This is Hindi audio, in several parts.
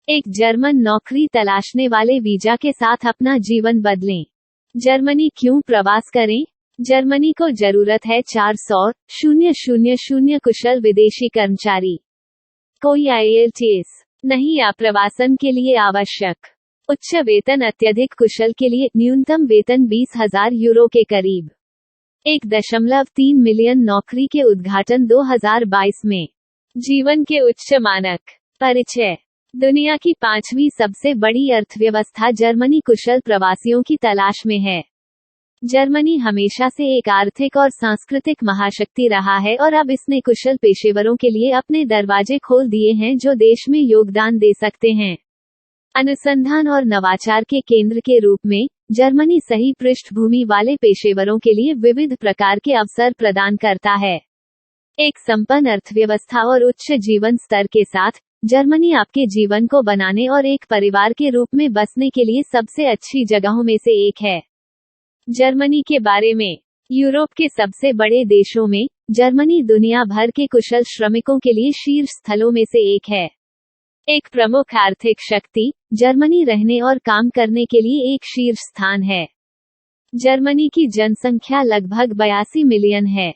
एक जर्मन नौकरी तलाशने वाले वीजा के साथ अपना जीवन बदलें। जर्मनी क्यों प्रवास करें? जर्मनी को जरूरत है 400,000 कुशल विदेशी कर्मचारी। कोई IELTS नहीं या प्रवासन के लिए आवश्यक उच्च वेतन, अत्यधिक कुशल के लिए न्यूनतम वेतन 20,000 यूरो के करीब। 1.3 मिलियन नौकरी के उद्घाटन 2022 में। जीवन के उच्च मानक। परिचय। दुनिया की 5वीं सबसे बड़ी अर्थव्यवस्था जर्मनी कुशल प्रवासियों की तलाश में है। जर्मनी हमेशा से एक आर्थिक और सांस्कृतिक महाशक्ति रहा है और अब इसने कुशल पेशेवरों के लिए अपने दरवाजे खोल दिए हैं जो देश में योगदान दे सकते हैं। अनुसंधान और नवाचार के केंद्र के रूप में जर्मनी सही पृष्ठभूमि वाले पेशेवरों के लिए विविध प्रकार के अवसर प्रदान करता है। एक संपन्न अर्थव्यवस्था और उच्च जीवन स्तर के साथ जर्मनी आपके जीवन को बनाने और एक परिवार के रूप में बसने के लिए सबसे अच्छी जगहों में से एक है। जर्मनी के बारे में। यूरोप के सबसे बड़े देशों में जर्मनी दुनिया भर के कुशल श्रमिकों के लिए शीर्ष स्थलों में से एक है। एक प्रमुख आर्थिक शक्ति, जर्मनी रहने और काम करने के लिए एक शीर्ष स्थान है। जर्मनी की जनसंख्या लगभग 82 मिलियन है।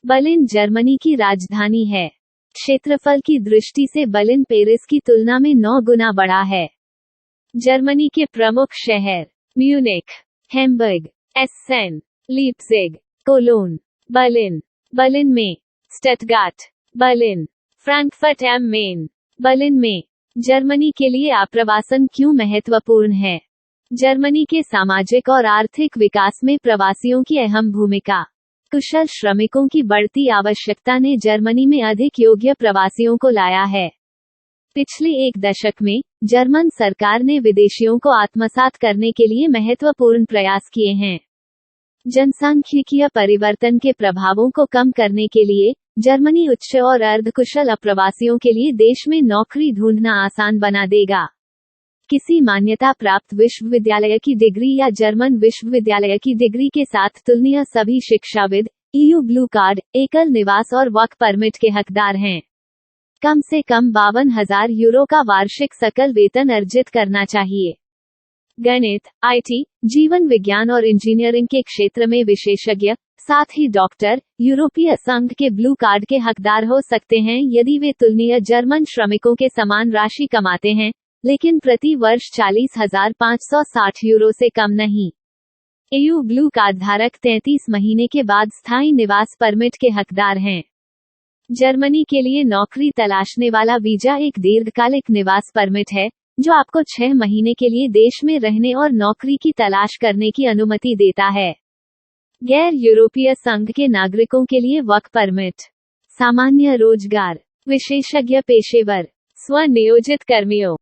बर्लिन जर्मनी की राजधानी है। क्षेत्रफल की दृष्टि से बर्लिन पेरिस की तुलना में 9 गुना बड़ा है। जर्मनी के प्रमुख शहर Munich, Hamburg, एसेन, लीप्जिग, colon, Berlin, Berlin में Stuttgart, Berlin, Frankfurt am main. Berlin में। जर्मनी के लिए आप्रवासन क्यों महत्वपूर्ण है? जर्मनी के सामाजिक और आर्थिक विकास में प्रवासियों की अहम भूमिका। कुशल श्रमिकों की बढ़ती आवश्यकता ने जर्मनी में अधिक योग्य प्रवासियों को लाया है। पिछले एक दशक में जर्मन सरकार ने विदेशियों को आत्मसात करने के लिए महत्वपूर्ण प्रयास किए हैं। जनसांख्यिकीय परिवर्तन के प्रभावों को कम करने के लिए जर्मनी उच्च और अर्धकुशल अप्रवासियों के लिए देश में नौकरी ढूंढना आसान बना देगा। किसी मान्यता प्राप्त विश्वविद्यालय की डिग्री या जर्मन विश्वविद्यालय की डिग्री के साथ तुलनीय सभी शिक्षाविद EU ब्लू कार्ड, एकल निवास और वर्क परमिट के हकदार हैं। कम से कम 52,000 यूरो का वार्षिक सकल वेतन अर्जित करना चाहिए। गणित, IT, जीवन विज्ञान और इंजीनियरिंग के क्षेत्र में विशेषज्ञ, साथ ही डॉक्टर, यूरोपीय संघ के ब्लू कार्ड के हकदार हो सकते हैं यदि वे तुलनीय जर्मन श्रमिकों के समान राशि कमाते हैं, लेकिन प्रति वर्ष 40,560 यूरो से कम नहीं। EU ब्लू कार्ड धारक 33 महीने के बाद स्थायी निवास परमिट के हकदार हैं। जर्मनी के लिए नौकरी तलाशने वाला वीजा एक दीर्घकालिक निवास परमिट है, जो आपको 6 महीने के लिए देश में रहने और नौकरी की तलाश करने की अनुमति देता है। गैर यूरोपीय संघ के नागरिकों के लिए वर्क परमिट। सामान्य रोजगार, विशेषज्ञ पेशेवर, स्वनियोजित कर्मियों,